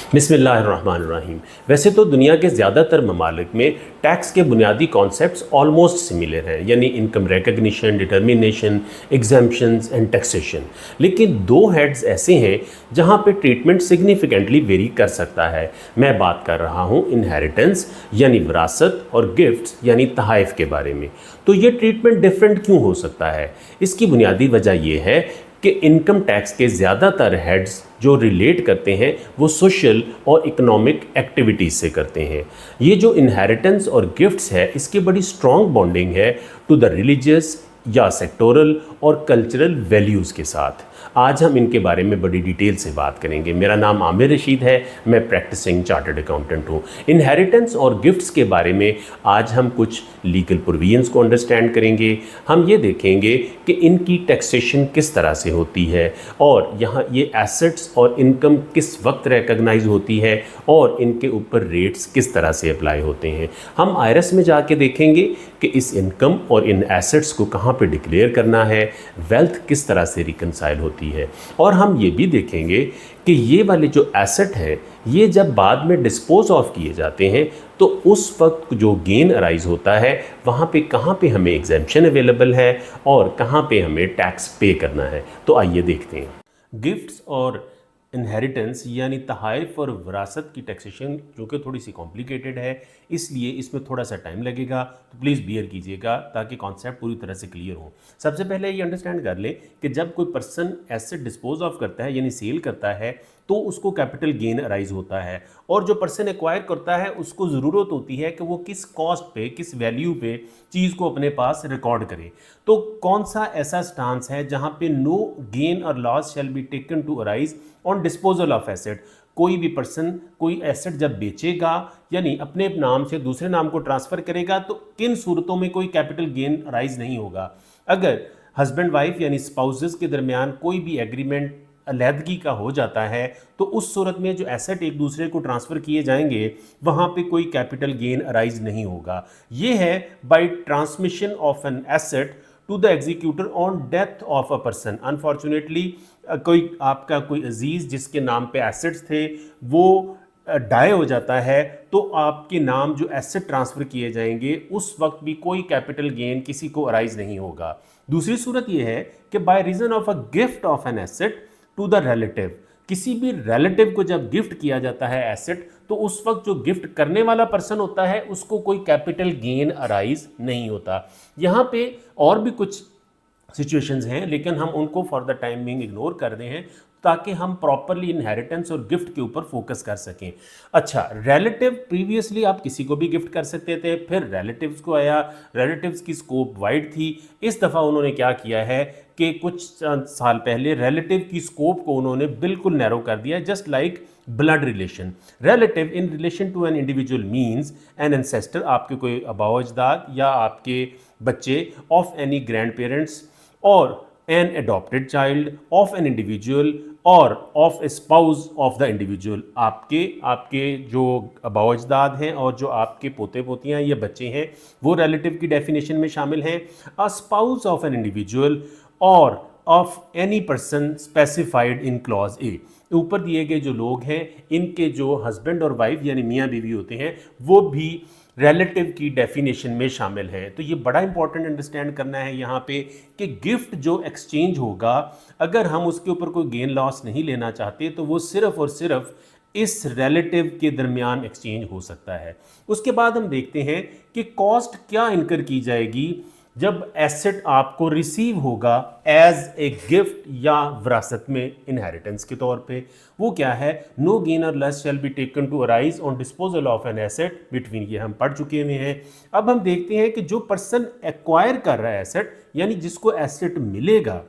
बिस्मिल्लाहिर्रहमानिर्रहीम। वैसे तो दुनिया के ज़्यादातर ममालिक में टैक्स के बुनियादी कॉन्सेप्ट्स ऑलमोस्ट सिमिलर हैं, यानी income recognition, determination, exemptions and taxation. लेकिन दो हेड्स ऐसे हैं जहां पे ट्रीटमेंट सिग्निफिकेंटली वेरी कर सकता है। मैं बात कर रहा हूं इनहेरिटेंस यानी विरासत और गिफ्ट्स यानी तहाइफ के बारे में। तो ये ट्रीटमेंट डिफरेंट क्यों हो सकता है? इसकी बुनियादी वजह यह है कि इनकम टैक्स के ज़्यादातर हेड्स जो रिलेट करते हैं वो सोशल और इकोनॉमिक एक्टिविटीज़ से करते हैं। ये जो इनहेरिटेंस और गिफ्ट्स है इसकी बड़ी स्ट्रॉन्ग बॉन्डिंग है टू द रिलीजियस या सेक्टोरल और कल्चरल वैल्यूज़ के साथ। आज हम इनके बारे में बड़ी डिटेल से बात करेंगे। मेरा नाम आमिर रशीद है, मैं प्रैक्टिसिंग चार्टर्ड अकाउंटेंट हूँ। इनहेरिटेंस और गिफ्ट्स के बारे में आज हम कुछ लीगल प्रोविजंस को अंडरस्टैंड करेंगे। हम ये देखेंगे कि इनकी टैक्सेशन किस तरह से होती है और यहाँ ये एसेट्स और इनकम किस वक्त रिकॉग्नाइज होती है और इनके ऊपर रेट्स किस तरह से अप्लाई होते हैं। हम आईआरएस में जाके देखेंगे कि इस इनकम और इन एसेट्स को कहाँ पे डिक्लेयर करना है, वेल्थ किस तरह से रिकनसाइल होती है। और हम ये भी देखेंगे कि ये वाले जो एसेट हैं ये जब बाद में डिस्पोज ऑफ किए जाते हैं तो उस वक्त जो गेन अराइज होता है वहाँ पे कहाँ पे हमें एग्जेम्पशन अवेलेबल है और कहाँ पे हमें टैक्स पे करना है। तो आइए देखते हैं। गिफ्ट्स और इनहेरिटेंस यानी तहाइफ और विरासत की टैक्सेशन जो कि थोड़ी सी कॉम्प्लिकेटेड है, इसलिए इसमें थोड़ा सा टाइम लगेगा, तो प्लीज़ बियर कीजिएगा ताकि कॉन्सेप्ट पूरी तरह से क्लियर हो। सबसे पहले ये अंडरस्टैंड कर लें कि जब कोई पर्सन एसेट डिस्पोज ऑफ करता है यानी सेल करता है तो उसको कैपिटल गेन अराइज होता है और जो पर्सन एक्वायर करता है उसको ज़रूरत होती है कि वो किस कॉस्ट पे, किस वैल्यू पे चीज़ को अपने पास रिकॉर्ड करे। तो कौन सा ऐसा स्टांस है जहाँ पे नो गेन और loss shall be taken to arise on disposal of asset. कोई भी पर्सन कोई एसेट जब बेचेगा यानी अपने नाम से दूसरे नाम को ट्रांसफ़र करेगा तो किन सूरतों में कोई कैपिटल गेन अराइज नहीं होगा। अगर हस्बैंड वाइफ यानी स्पाउसेस के दरमियान कोई भी एग्रीमेंट अलहदगी का हो जाता है तो उस सूरत में जो एसेट एक दूसरे को ट्रांसफ़र किए जाएंगे वहाँ पे कोई कैपिटल गेन अराइज नहीं होगा। ये है by transmission of an asset to the executor on death of a person. Unfortunately कोई आपका कोई अजीज़ जिसके नाम पे एसेट्स थे वो डाई हो जाता है तो आपके नाम जो एसेट ट्रांसफ़र किए जाएंगे उस वक्त भी कोई कैपिटल गेन किसी को अराइज नहीं होगा। दूसरी सूरत ये है कि by reason of a gift of an asset to the relative, किसी भी रिलेटिव को जब गिफ्ट किया जाता है एसेट तो उस वक्त जो गिफ्ट करने वाला पर्सन होता है उसको कोई कैपिटल गेन अराइज नहीं होता। यहाँ पे और भी कुछ सिचुएशंस हैं लेकिन हम उनको for the time being ignore कर रहे हैं ताकि हम प्रॉपरली इनहेरिटेंस और गिफ्ट के ऊपर फोकस कर सकें। अच्छा, रिलेटिव प्रीवियसली आप किसी को भी गिफ्ट कर सकते थे, फिर रिलेटिव्स को आया, रिलेटिव्स की स्कोप वाइड थी। इस दफ़ा उन्होंने क्या किया है कि कुछ साल पहले रिलेटिव की स्कोप को उन्होंने बिल्कुल नैरो कर दिया। Just like blood relation, relative in relation to an individual means an ancestor, आपके कोई अबाव अजदाद या आपके बच्चे ऑफ एनी ग्रैंड पेरेंट्स और an adopted child of an individual और of a spouse of the individual. आपके जो अबाव अजदाद हैं और जो आपके पोते पोतियाँ या बच्चे हैं वो रिलेटिव की डेफिनेशन में शामिल हैं। A spouse of an individual और of any person specified in clause A. ऊपर दिए गए जो लोग हैं इनके जो हस्बैंड और वाइफ यानी मियाँ बीवी होते हैं वो भी रिलेटिव की डेफिनेशन में शामिल है। तो ये बड़ा इंपॉर्टेंट अंडरस्टैंड करना है यहाँ पे कि गिफ्ट जो एक्सचेंज होगा अगर हम उसके ऊपर कोई गेन लॉस नहीं लेना चाहते तो वो सिर्फ और सिर्फ इस रिलेटिव के दरमियान एक्सचेंज हो सकता है। उसके बाद हम देखते हैं कि कॉस्ट क्या इनकर की जाएगी जब एसेट आपको रिसीव होगा एज ए गिफ्ट या विरासत में इनहेरिटेंस के तौर पे। वो क्या है? नो गेन और loss shall be taken to arise on disposal of an asset between, ये हम पढ़ चुके हुए हैं। अब हम देखते हैं कि जो पर्सन एक्वायर कर रहा है एसेट यानी जिसको एसेट मिलेगा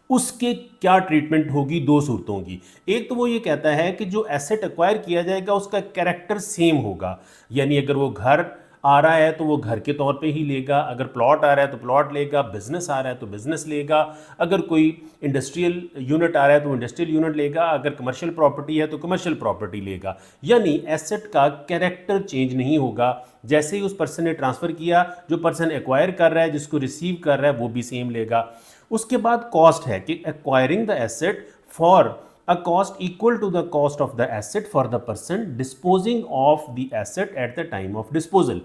उसके क्या ट्रीटमेंट होगी। दो सूरतों की, एक तो वो ये कहता है कि जो एसेट एक्वायर किया जाएगा उसका कैरेक्टर सेम होगा, यानी अगर वो घर आ रहा है तो वो घर के तौर पे ही लेगा, अगर प्लॉट आ रहा है तो प्लॉट लेगा, बिजनेस आ रहा है तो बिजनेस लेगा, अगर कोई इंडस्ट्रियल यूनिट आ रहा है तो इंडस्ट्रियल यूनिट लेगा, अगर कमर्शियल प्रॉपर्टी है तो कमर्शियल प्रॉपर्टी लेगा। यानी एसेट का कैरेक्टर चेंज नहीं होगा। जैसे ही उस पर्सन ने ट्रांसफ़र किया, जो पर्सन एक्वायर कर रहा है, जिसको रिसीव कर रहा है, वो भी सेम लेगा। उसके बाद कॉस्ट है कि acquiring the asset for a cost equal to the cost of the asset for the person disposing of the asset at the time of disposal।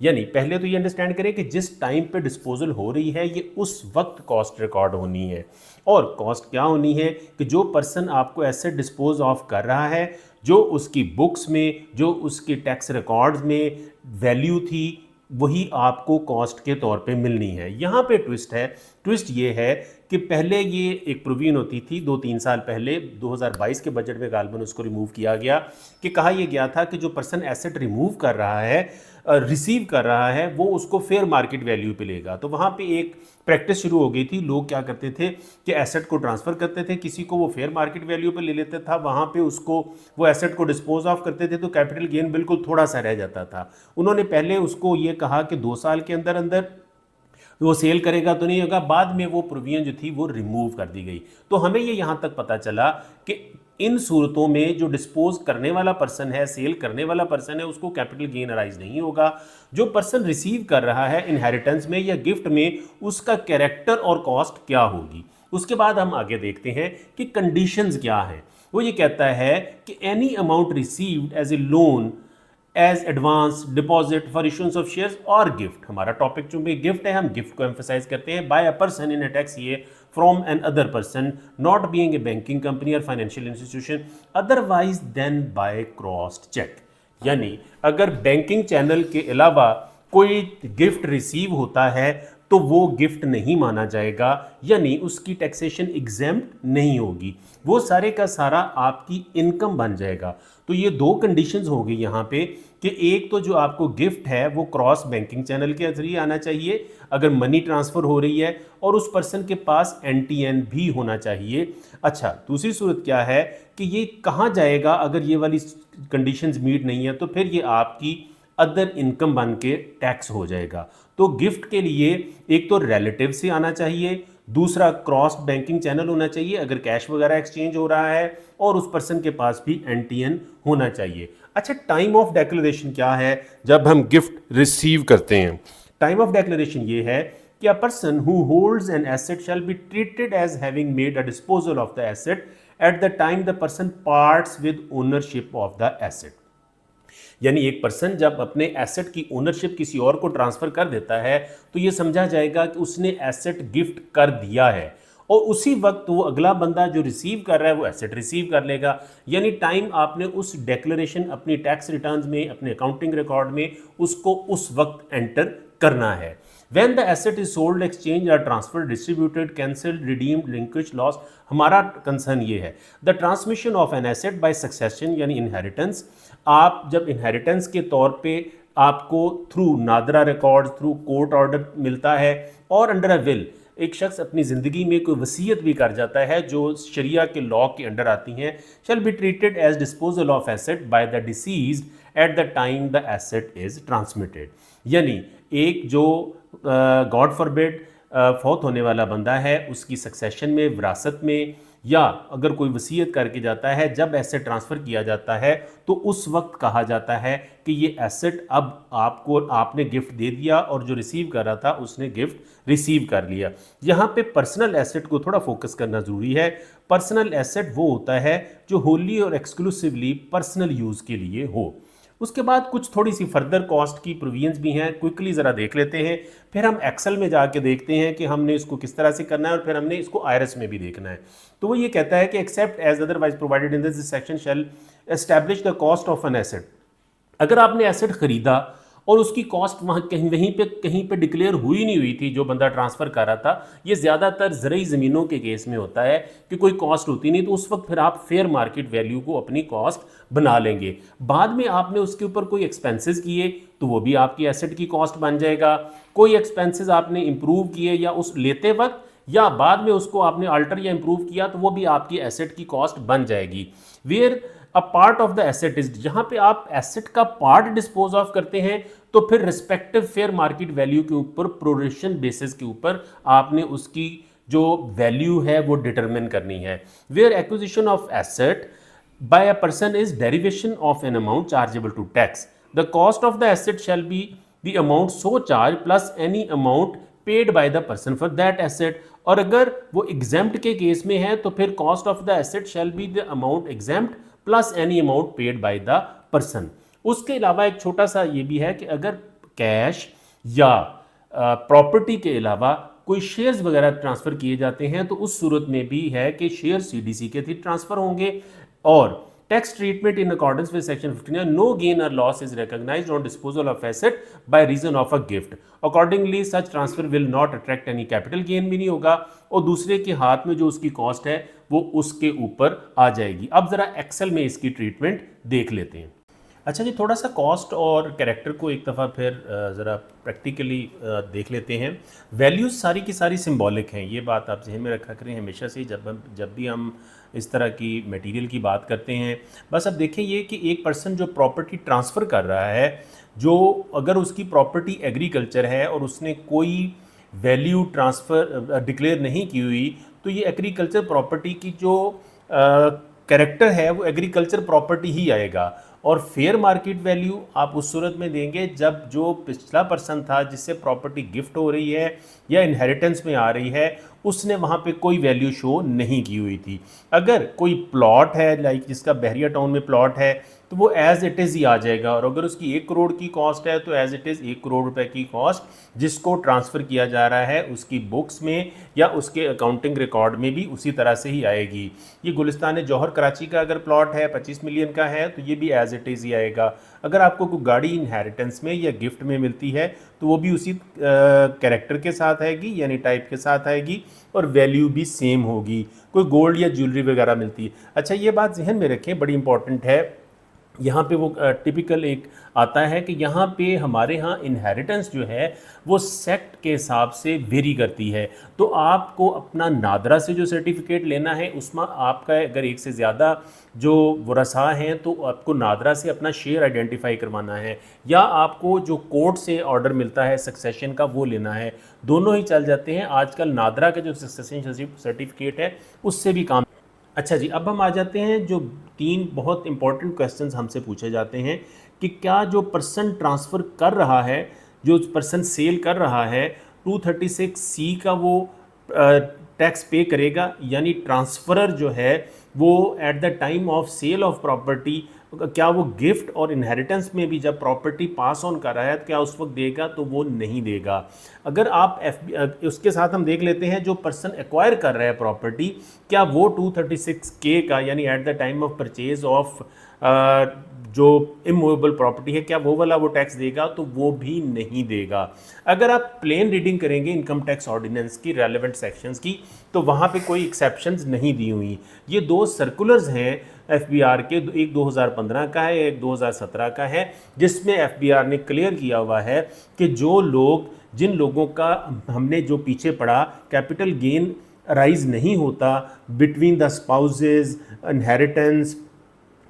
यानी पहले तो ये अंडरस्टैंड करें कि जिस टाइम पे डिस्पोजल हो रही है ये उस वक्त कॉस्ट रिकॉर्ड होनी है। और कॉस्ट क्या होनी है कि जो पर्सन आपको एसेट डिस्पोज ऑफ कर रहा है, जो उसकी बुक्स में, जो उसके टैक्स रिकॉर्ड्स में वैल्यू थी, वही आपको कॉस्ट के तौर पे मिलनी है। यहाँ पे ट्विस्ट है। ट्विस्ट ये है कि पहले ये एक प्रोविजन होती थी 2-3 साल पहले, 2022 के बजट में गालबन उसको रिमूव किया गया, कि कहा यह गया था कि जो पर्सन एसेट रिमूव कर रहा है, रिसीव कर रहा है, वो उसको फेयर मार्केट वैल्यू पे लेगा। तो वहाँ पे एक प्रैक्टिस शुरू हो गई थी। लोग क्या करते थे कि एसेट को ट्रांसफ़र करते थे, किसी को वो फेयर मार्केट वैल्यू पे ले लेता था, वहाँ पे उसको वो एसेट को डिस्पोज ऑफ करते थे, तो कैपिटल गेन बिल्कुल थोड़ा सा रह जाता था। उन्होंने पहले उसको ये कहा कि 2 साल के अंदर अंदर वो सेल करेगा तो नहीं होगा। बाद में वो प्रोविजन जो थी वो रिमूव कर दी गई। तो हमें ये यहाँ तक पता चला कि इन सूरतों में जो डिस्पोज करने वाला पर्सन है, सेल करने वाला पर्सन है, उसको कैपिटल गेन अराइज नहीं होगा। जो पर्सन रिसीव कर रहा है इनहेरिटेंस में या गिफ्ट में, उसका कैरेक्टर और कॉस्ट क्या होगी। उसके बाद हम आगे देखते हैं कि कंडीशंस क्या हैं। वो ये कहता है कि any amount received as a loan, as advance, deposit, for issuance of shares और गिफ्ट। हमारा टॉपिक चूंकि गिफ्ट है, हम गिफ्ट को एम्फेसाइज करते हैं। By a person in a tax year from an other person not being a banking company और financial institution otherwise than by crossed cheque. यानी अगर बैंकिंग चैनल के अलावा कोई गिफ्ट रिसीव होता है तो वो गिफ्ट नहीं माना जाएगा, यानी उसकी टैक्सेशन एग्जेम्प्ट नहीं होगी, वो सारे का सारा आपकी इनकम बन जाएगा। तो ये 2 कंडीशंस हो गई यहाँ पे कि एक तो जो आपको गिफ्ट है वो क्रॉस बैंकिंग चैनल के जरिए आना चाहिए अगर मनी ट्रांसफ़र हो रही है, और उस पर्सन के पास NTN भी होना चाहिए। अच्छा, दूसरी सूरत क्या है कि ये कहाँ जाएगा अगर ये वाली कंडीशंस मीट नहीं है, तो फिर ये आपकी अदर इनकम बन के टैक्स हो जाएगा। तो गिफ्ट के लिए एक तो रिलेटिव से आना चाहिए, दूसरा क्रॉस बैंकिंग चैनल होना चाहिए अगर कैश वगैरह एक्सचेंज हो रहा है, और उस पर्सन के पास भी NTN होना चाहिए। अच्छा, टाइम ऑफ डिक्लेरेशन क्या है जब हम गिफ्ट रिसीव करते हैं? टाइम ऑफ डिक्लेरेशन ये है कि a person who holds an asset shall be treated as having made a disposal of the asset at the time the person parts with ownership of the asset. यानी एक person जब अपने asset की ownership किसी और को transfer कर देता है तो ये समझा जाएगा कि उसने एसेट गिफ्ट कर दिया है, और उसी वक्त वो अगला बंदा जो रिसीव कर रहा है वो एसेट रिसीव कर लेगा। यानी टाइम आपने उस डिक्लेरेशन अपनी टैक्स रिटर्न्स में, अपने अकाउंटिंग रिकॉर्ड में उसको उस वक्त एंटर करना है। When the asset is sold, exchange or transferred, distributed, cancelled, redeemed, relinquished, lost, हमारा कंसर्न ये है the transmission of an asset by succession यानी इनहेरिटेंस। आप जब इनहेरिटेंस के तौर पे आपको through NADRA record, through court order मिलता है, और अंडर अ विल एक शख्स अपनी ज़िंदगी में कोई वसीयत भी कर जाता है जो शरिया के लॉ के अंडर आती हैं, shall be treated as disposal of asset by the deceased at the time the asset is transmitted. यानी एक जो गॉड फॉरबिड फौत होने वाला बंदा है, उसकी सक्सेशन में, विरासत में, या अगर कोई वसीयत करके जाता है, जब एसेट ट्रांसफ़र किया जाता है तो उस वक्त कहा जाता है कि ये एसेट अब आपको, आपने गिफ्ट दे दिया और जो रिसीव कर रहा था उसने गिफ्ट रिसीव कर लिया। यहाँ पे पर्सनल एसेट को थोड़ा फोकस करना ज़रूरी है। पर्सनल एसेट वो होता है जो होली और एक्सक्लूसिवली पर्सनल यूज़ के लिए हो। उसके बाद कुछ थोड़ी सी फर्दर कॉस्ट की प्रोविजंस भी हैं, क्विकली ज़रा देख लेते हैं, फिर हम एक्सेल में जाके देखते हैं कि हमने इसको किस तरह से करना है, और फिर हमने इसको IRS में भी देखना है। तो वो ये कहता है कि except as otherwise provided in this section shall establish the cost of an asset. अगर आपने एसेट खरीदा और उसकी कॉस्ट वहाँ कहीं पे डिक्लेयर हुई नहीं हुई थी, जो बंदा ट्रांसफ़र कर रहा था, ये ज़्यादातर ज़रूरी ज़मीनों के केस में होता है कि कोई कॉस्ट होती नहीं, तो उस वक्त फिर आप फेयर मार्केट वैल्यू को अपनी कॉस्ट बना लेंगे। बाद में आपने उसके ऊपर कोई एक्सपेंसेस किए तो वो भी आपकी एसेट की कॉस्ट बन जाएगा। कोई एक्सपेंसेस आपने इंप्रूव किए या उस लेते वक्त, या बाद में उसको आपने अल्टर या इंप्रूव किया, तो वो भी आपकी एसेट की कॉस्ट बन जाएगी। Where a part of the asset is, जहाँ पे आप एसेट का पार्ट डिस्पोज ऑफ करते हैं तो फिर रिस्पेक्टिव फेयर मार्केट वैल्यू के ऊपर प्रोरेशन बेसिस के ऊपर आपने उसकी जो वैल्यू है वो डिटरमिन करनी है। Where acquisition of asset by a person is derivation of an amount chargeable to tax, the cost of the asset shall be the amount so charge plus any amount paid by the person for that asset, और अगर वो exempt के case में है तो फिर cost of the asset shall be the amount exempt plus any amount paid by the person. उसके अलावा एक छोटा सा ये भी है कि अगर कैश या प्रॉपर्टी के अलावा कोई शेयर्स वगैरह ट्रांसफ़र किए जाते हैं तो उस सूरत में भी है कि शेयर सीडीसी के थ्रू ट्रांसफ़र होंगे। और tax treatment in accordance with section 59, no gain और loss is recognised on disposal of asset by reason of a gift, accordingly such transfer will not attract any capital gain भी नहीं होगा, और दूसरे के हाथ में जो उसकी कॉस्ट है वो उसके ऊपर आ जाएगी। अब जरा एक्सेल में इसकी ट्रीटमेंट देख लेते हैं। अच्छा जी, थोड़ा सा कॉस्ट और कैरेक्टर को एक दफ़ा फिर ज़रा प्रैक्टिकली देख लेते हैं। वैल्यूज़ सारी की सारी सिंबॉलिक हैं, ये बात आप जहन में रखा करें हमेशा से जब भी हम इस तरह की मटेरियल की बात करते हैं। बस अब देखें ये कि एक पर्सन जो प्रॉपर्टी ट्रांसफ़र कर रहा है, जो अगर उसकी प्रॉपर्टी एग्रीकल्चर है और उसने कोई वैल्यू ट्रांसफ़र डिक्लेयर नहीं की हुई, तो ये एग्रीकल्चर प्रॉपर्टी की जो कैरेक्टर है वो एग्रीकल्चर प्रॉपर्टी ही आएगा। और फेयर मार्केट वैल्यू आप उस सूरत में देंगे जब जो पिछला पर्सन था जिससे प्रॉपर्टी गिफ्ट हो रही है या इनहेरिटेंस में आ रही है, उसने वहाँ पे कोई वैल्यू शो नहीं की हुई थी। अगर कोई प्लॉट है, लाइक जिसका बहरिया टाउन में प्लॉट है, तो वो एज़ इट इज़ ही आ जाएगा। और अगर उसकी 1 करोड़ की कॉस्ट है तो एज़ इट इज़ 1 करोड़ रुपए की कॉस्ट जिसको ट्रांसफ़र किया जा रहा है उसकी बुक्स में या उसके अकाउंटिंग रिकॉर्ड में भी उसी तरह से ही आएगी। ये गुलिस्तान जौहर कराची का अगर प्लॉट है 25 मिलियन का है तो ये भी एज़ इट इज़ ही आएगा। अगर आपको कोई गाड़ी इनहेरिटेंस में या गिफ्ट में मिलती है तो वो भी उसी कैरेक्टर के साथ आएगी, यानी टाइप के साथ आएगी, और वैल्यू भी सेम होगी। कोई गोल्ड या ज्वेलरी वगैरह मिलती है। अच्छा, ये बात जहन में रखें, बड़ी इंपॉर्टेंट है। यहाँ पे वो टिपिकल एक आता है कि यहाँ पे हमारे यहाँ इनहेरिटेंस जो है वो सेक्ट के हिसाब से वेरी करती है। तो आपको अपना नादरा से जो सर्टिफिकेट लेना है उसमें आपका अगर एक से ज़्यादा जो वरसा हैं तो आपको नादरा से अपना शेयर आइडेंटिफाई करवाना है, या आपको जो कोर्ट से ऑर्डर मिलता है सक्सेशन का वो लेना है। दोनों ही चल जाते हैं। आजकल नादरा का जो सक्सेशन सर्टिफिकेट है उससे भी काम। अच्छा जी, अब हम आ जाते हैं जो 3 बहुत इंपॉर्टेंट क्वेश्चंस हमसे पूछे जाते हैं कि क्या जो पर्सन ट्रांसफ़र कर रहा है, जो पर्सन सेल कर रहा है, 236C का वो टैक्स पे करेगा, यानी ट्रांसफरर जो है वो at the time of sale of property क्या वो गिफ्ट और इनहेरिटेंस में भी जब प्रॉपर्टी पास ऑन कर रहा है तो क्या उस वक्त देगा, तो वो नहीं देगा। अगर आप उसके साथ हम देख लेते हैं जो पर्सन एक्वायर कर रहा है प्रॉपर्टी, क्या वो 236K का यानी eight the time of purchase of जो इमूवेबल प्रॉपर्टी है क्या वो वाला वो टैक्स देगा, तो वो भी नहीं देगा। अगर आप प्लेन रीडिंग करेंगे इनकम टैक्स ऑर्डिनेंस की रेलेवेंट सेक्शंस की तो वहाँ पे कोई एक्सेप्शंस नहीं दी हुई। ये 2 सर्कुलर्स हैं FBR के, एक 2015 का है, एक 2017 का है, जिसमें FBR ने क्लियर किया हुआ है कि जिन लोगों का हमने जो पीछे पढ़ा कैपिटल गेन राइज नहीं होता बिटवीन द स्पाउसेस, इनहेरिटेंस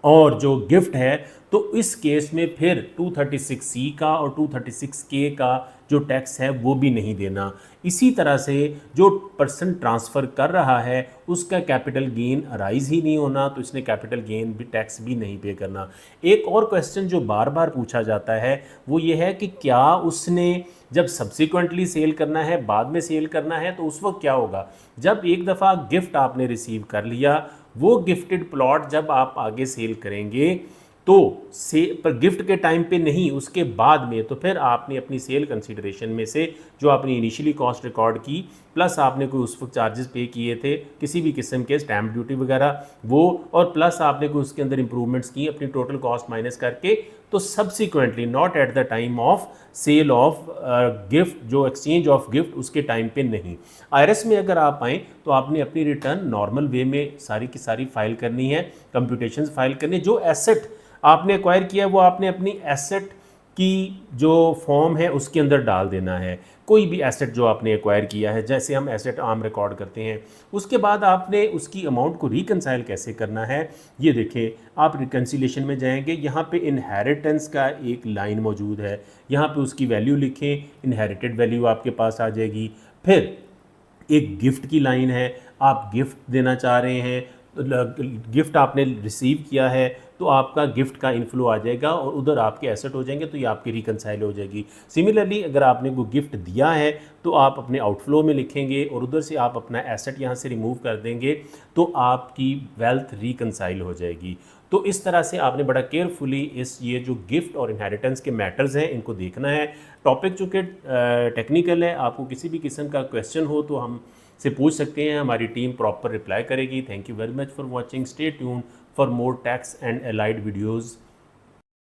और जो गिफ्ट है, तो इस केस में फिर 236C का और 236K का जो टैक्स है वो भी नहीं देना। इसी तरह से जो पर्सन ट्रांसफ़र कर रहा है उसका कैपिटल गेन अराइज ही नहीं होना, तो इसने कैपिटल गेन भी टैक्स भी नहीं पे करना। एक और क्वेश्चन जो बार बार पूछा जाता है वो ये है कि क्या उसने जब सब्सिक्वेंटली सेल करना है, बाद में सेल करना है, तो उस वक्त क्या होगा। जब एक दफ़ा गिफ्ट आपने रिसीव कर लिया, वो गिफ्टेड प्लॉट जब आप आगे सेल करेंगे तो पर गिफ्ट के टाइम पे नहीं, उसके बाद में, तो फिर आपने अपनी सेल कंसीडरेशन में से जो आपने इनिशियली कॉस्ट रिकॉर्ड की प्लस आपने कोई उस वक्त चार्जेस पे किए थे किसी भी किस्म के स्टैम्प ड्यूटी वगैरह वो, और प्लस आपने कोई उसके अंदर इंप्रूवमेंट्स की अपनी टोटल कॉस्ट माइनस करके, तो subsequently not at the time of sale of gift, जो एक्सचेंज ऑफ गिफ्ट उसके टाइम पे नहीं। IRS में अगर आप आएँ तो आपने अपनी रिटर्न नॉर्मल वे में सारी की सारी फाइल करनी है, कंप्यूटेशंस फाइल करनी है। जो एसेट आपने एक्वायर किया वो आपने अपनी एसेट की जो फॉर्म है उसके अंदर डाल देना है। कोई भी एसेट जो आपने एक्वायर किया है, जैसे हम एसेट आम रिकॉर्ड करते हैं, उसके बाद आपने उसकी अमाउंट को रिकंसाइल कैसे करना है ये देखें। आप रिकंसिलेशन में जाएंगे, यहाँ पे इनहेरिटेंस का एक लाइन मौजूद है, यहाँ पे उसकी वैल्यू लिखें, इनहेरिटेड वैल्यू आपके पास आ जाएगी। फिर एक गिफ्ट की लाइन है, आप गिफ्ट देना चाह रहे हैं, गिफ्ट आपने रिसीव किया है तो आपका गिफ्ट का इनफ्लो आ जाएगा और उधर आपके एसेट हो जाएंगे, तो ये आपकी रिकनसाइल हो जाएगी। सिमिलरली अगर आपने कोई गिफ्ट दिया है तो आप अपने आउटफ्लो में लिखेंगे और उधर से आप अपना एसेट यहाँ से रिमूव कर देंगे, तो आपकी वेल्थ रिकनसाइल हो जाएगी। तो इस तरह से आपने बड़ा केयरफुली ये जो गिफ्ट और इनहेरिटेंस के मैटर्स हैं इनको देखना है। टॉपिक चूँकि टेक्निकल है, आपको किसी भी किस्म का क्वेश्चन हो तो हम से पूछ सकते हैं, हमारी टीम प्रॉपर रिप्लाई करेगी। Thank you very much for watching, stay tune for more tax and allied videos.